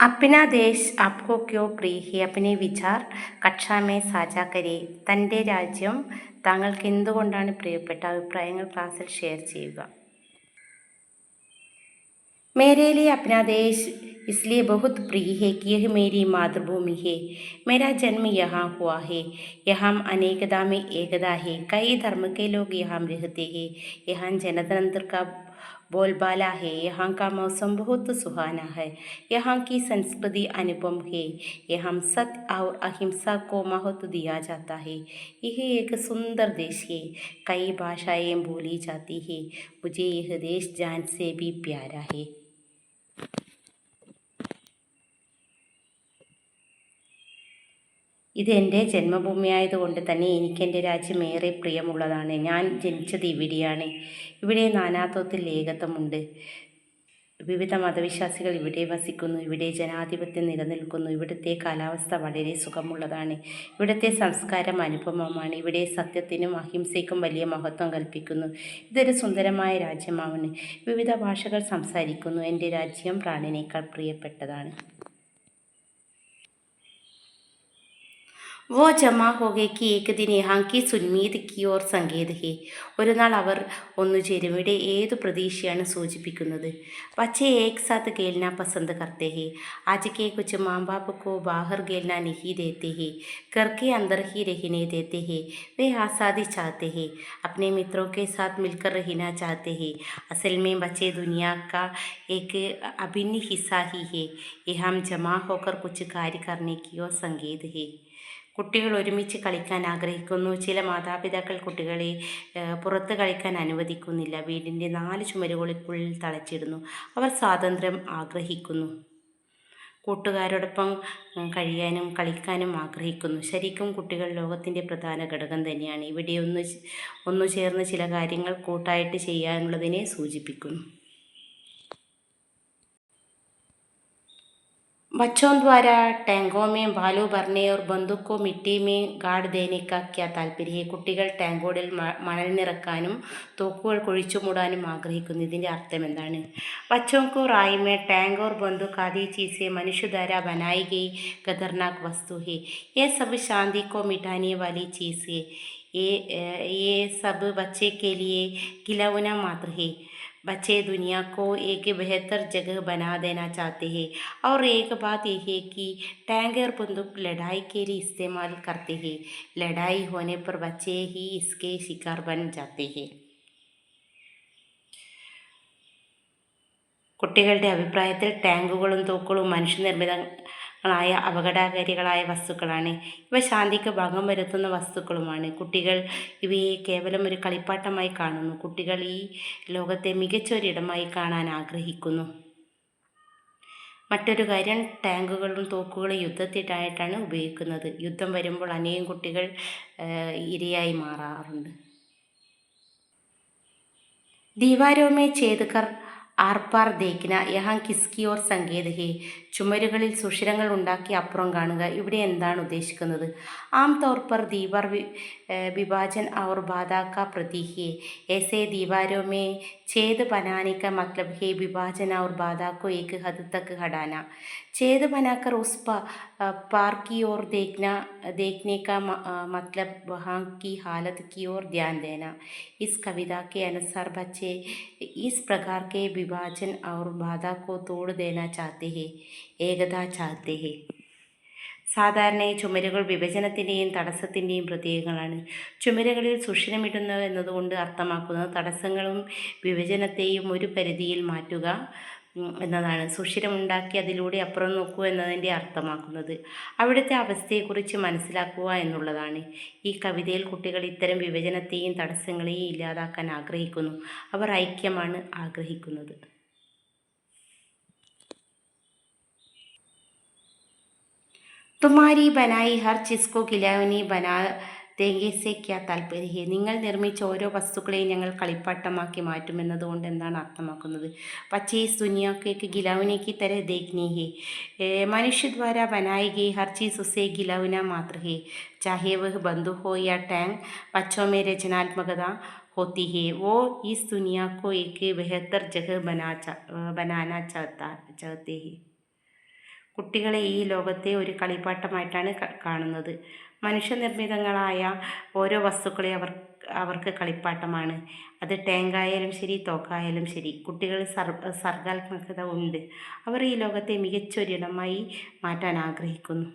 अपना देश आपको क्यों प्रिय है अपने വിചാർ കക്ഷാ മേ സാझा കരേ. തൻ്റെ രാജ്യം താങ്കൾക്ക് എന്തുകൊണ്ടാണ് പ്രിയപ്പെട്ട? അഭിപ്രായങ്ങൾ ക്ലാസ്സിൽ ഷെയർ ചെയ്യുക. मेरे लिए अपना देश इसलिए बहुत प्रिय है कि यह मेरी मातृभूमि है. मेरा जन्म यहाँ हुआ है. यहाँ अनेकता में एकता है. कई धर्म के लोग यहाँ रहते हैं. यहाँ जनतंत्र का बोलबाला है. यहाँ का मौसम बहुत सुहाना है. यहाँ की संस्कृति अनुपम है. यहाँ सत्य और अहिंसा को महत्व दिया जाता है. यह एक सुंदर देश है. कई भाषाएं बोली जाती है. मुझे यह देश जान से भी प्यारा है. ഇത് എൻ്റെ ജന്മഭൂമിയായതുകൊണ്ട് തന്നെ എനിക്കെൻ്റെ രാജ്യം ഏറെ പ്രിയമുള്ളതാണ്. ഞാൻ ജനിച്ചത് ഇവിടെയാണ്. ഇവിടെ നാനാത്വത്തിൽ ഏകത്വമുണ്ട്. വിവിധ മതവിശ്വാസികൾ ഇവിടെ വസിക്കുന്നു. ഇവിടെ ജനാധിപത്യം നിലനിൽക്കുന്നു. ഇവിടുത്തെ കാലാവസ്ഥ വളരെ സുഖമുള്ളതാണ്. ഇവിടുത്തെ സംസ്കാരം അനുപമമാണ്. ഇവിടെ സത്യത്തിനും അഹിംസയ്ക്കും വലിയ മഹത്വം കൽപ്പിക്കുന്നു. ഇതൊരു സുന്ദരമായ രാജ്യമാണ്. വിവിധ ഭാഷകൾ സംസാരിക്കുന്നു. എൻ്റെ രാജ്യം പ്രാണനേക്കാൾ പ്രിയപ്പെട്ടതാണ്. वो जमा हो गए कि एक दिन यहाँ की സുന്മീത് की ओर संकेत है. ഒരു നാൾ അവർ ഒന്നുചേരും. ഇവിടെ ഏതു പ്രതീക്ഷയാണ് സൂചിപ്പിക്കുന്നത്? बच्चे एक साथ खेलना पसंद करते हैं. आज के कुछ माँ बाप को बाहर खेलना नहीं देते हैं. घर के अंदर ही रहने देते हैं. वे आज़ादी चाहते हैं. अपने मित्रों के साथ मिलकर रहना चाहते हैं. असल में बच्चे दुनिया का एक अभिन्न हिस्सा ही है. यहाँ जमा होकर कुछ कार्य करने की ओर संकेत है. കുട്ടികൾ ഒരുമിച്ച് കളിക്കാൻ ആഗ്രഹിക്കുന്നു. ചില മാതാപിതാക്കൾ കുട്ടികളെ പുറത്ത് കളിക്കാൻ അനുവദിക്കുന്നില്ല. വീടിൻ്റെ 4 ചുമരുകൾക്കുള്ളിൽ തളച്ചിടുന്നു. അവർ സ്വാതന്ത്ര്യം ആഗ്രഹിക്കുന്നു. കൂട്ടുകാരോടൊപ്പം കഴിയാനും കളിക്കാനും ആഗ്രഹിക്കുന്നു. ശരിക്കും കുട്ടികൾ ലോകത്തിൻ്റെ പ്രധാന ഘടകം തന്നെയാണ്. ഇവിടെ ഒന്നു ചേർന്ന് ചില കാര്യങ്ങൾ കൂട്ടായിട്ട് ചെയ്യാനുള്ളതിനെ സൂചിപ്പിക്കുന്നു. बच्चों द्वारा टैंकों में बालू भरने और बंदूक को मिट्टी में गाड़ देने का क्या താല്പര്യം? കുട്ടികൾ ടാങ്കോടിൽ മണൽ നിറക്കാനും തോക്കുകൾ കുഴിച്ചു മൂടാനും ആഗ്രഹിക്കുന്നു. ഇതിൻ്റെ അർത്ഥം എന്താണ്? बच्चों को राय में टैंक और बंदूक आदि चीज़ें मनुष्य द्वारा बनाई गई खतरनाक वस्तु है. ये सब शांति को मिटाने वाली चीज़ है. ये सब बच्चे के लिए खिलौना मात्र है. बच्चे दुनिया को एक बेहतर जगह बना देना चाहते हैं. और एक बात यह है कि टैंक और बंदूक लड़ाई के लिए इस्तेमाल करते हैं. लड़ाई होने पर बच्चे ही इसके शिकार बन जाते हैं. കുട്ടികളുടെ അഭിപ്രായത്തിൽ ടാങ്കുകളും തോക്കുകളും മനുഷ്യനിർമ്മിതങ്ങളായ അപകടകാരികളായ വസ്തുക്കളാണ്. ഇവ ശാന്തിക്ക് ഭംഗം വരുത്തുന്ന വസ്തുക്കളുമാണ്. കുട്ടികൾ ഇവയെ കേവലം ഒരു കളിപ്പാട്ടമായി കാണുന്നു. കുട്ടികൾ ഈ ലോകത്തെ മികച്ചൊരിടമായി കാണാൻ ആഗ്രഹിക്കുന്നു. മറ്റൊരു കാര്യം, ടാങ്കുകളും തോക്കുകളും യുദ്ധത്തിനായിട്ടാണ് ഉപയോഗിക്കുന്നത്. യുദ്ധം വരുമ്പോൾ അനേകം കുട്ടികൾ ഇരയായി മാറാറുണ്ട്. ദീവാരോ മേ ഛേദ് കർ ആർ പാർ ദേഖ്ന യഹാ കിസ്കി ഓർ സങ്കേത് ഹേ. ചുമരുകളിൽ സുഷിരങ്ങൾ ഉണ്ടാക്കി അപ്പുറം കാണുക. ഇവിടെ എന്താണ് ഉദ്ദേശിക്കുന്നത്? ആം തൗർ पर दीवार विभाजन और बाधा का प्रतीक है. ऐसे दीवारों में छेद बनाने का मतलब है विभाजन और बाधा को एक हद तक हटाना. छेद बनाकर उस पार की ओर देखने का मतलब वहाँ की हालत की ओर ध्यान देना. इस कविता के अनुसार बच्चे इस प्रकार के विभाजन और बाधा को तोड़ देना चाहते हैं. ഏകത ചാഹത്തെ ഹേ. സാധാരണയായി ചുമരുകൾ വിഭജനത്തിൻ്റെയും തടസ്സത്തിൻ്റെയും പ്രതീകങ്ങളാണ്. ചുമരുകളിൽ സുഷിരമിടുന്നു എന്നതുകൊണ്ട് അർത്ഥമാക്കുന്നത് തടസ്സങ്ങളും വിഭജനത്തെയും ഒരു പരിധിയിൽ മാറ്റുക എന്നതാണ്. സുഷിരമുണ്ടാക്കി അതിലൂടെ അപ്പുറം നോക്കൂ എന്നതിൻ്റെ അർത്ഥമാക്കുന്നത് അവിടുത്തെ അവസ്ഥയെക്കുറിച്ച് മനസ്സിലാക്കുക എന്നുള്ളതാണ്. ഈ കവിതയിൽ കുട്ടികൾ ഇത്തരം വിഭജനത്തെയും തടസ്സങ്ങളെയും ഇല്ലാതാക്കാൻ ആഗ്രഹിക്കുന്നു. അവർ ഐക്യമാണ് ആഗ്രഹിക്കുന്നത്. തുമാരി ബനായി ഹർ ചീസ് കോ ഖിലൗനി ബനാ ദേംഗെ സെ ക്യാ താൽപര്യം ഹേ. നിങ്ങൾ നിർമ്മിച്ച ഓരോ വസ്തുക്കളെയും ഞങ്ങൾ കളിപ്പാട്ടമാക്കി മാറ്റുമെന്നതുകൊണ്ട് എന്താണ് അർത്ഥമാക്കുന്നത്? बच्चे इस दुनिया को एक खिलौने की तरह देखनी है. मनुष्य द्वारा बनाई गई हर चीज़ उसे खिलौना मात्र है. चाहे वह बंदूक हो या टैंक. बच्चों में रचनात्मकता होती है. वो इस दुनिया को एक बेहतर जगह बनाना चाहते हैं. കുട്ടികളെ ഈ ലോകത്തെ ഒരു കളിപ്പാട്ടമായിട്ടാണ് കാണുന്നത്. മനുഷ്യനിർമ്മിതങ്ങളായ ഓരോ വസ്തുക്കളെ അവർക്ക് കളിപ്പാട്ടമാണ്. അത് ടാങ്കായാലും ശരി, തോക്കായാലും ശരി. കുട്ടികളിൽ സർഗാത്മകത ഉണ്ട്. അവർ ഈ ലോകത്തെ മികച്ചൊരിടമായി മാറ്റാൻ ആഗ്രഹിക്കുന്നു.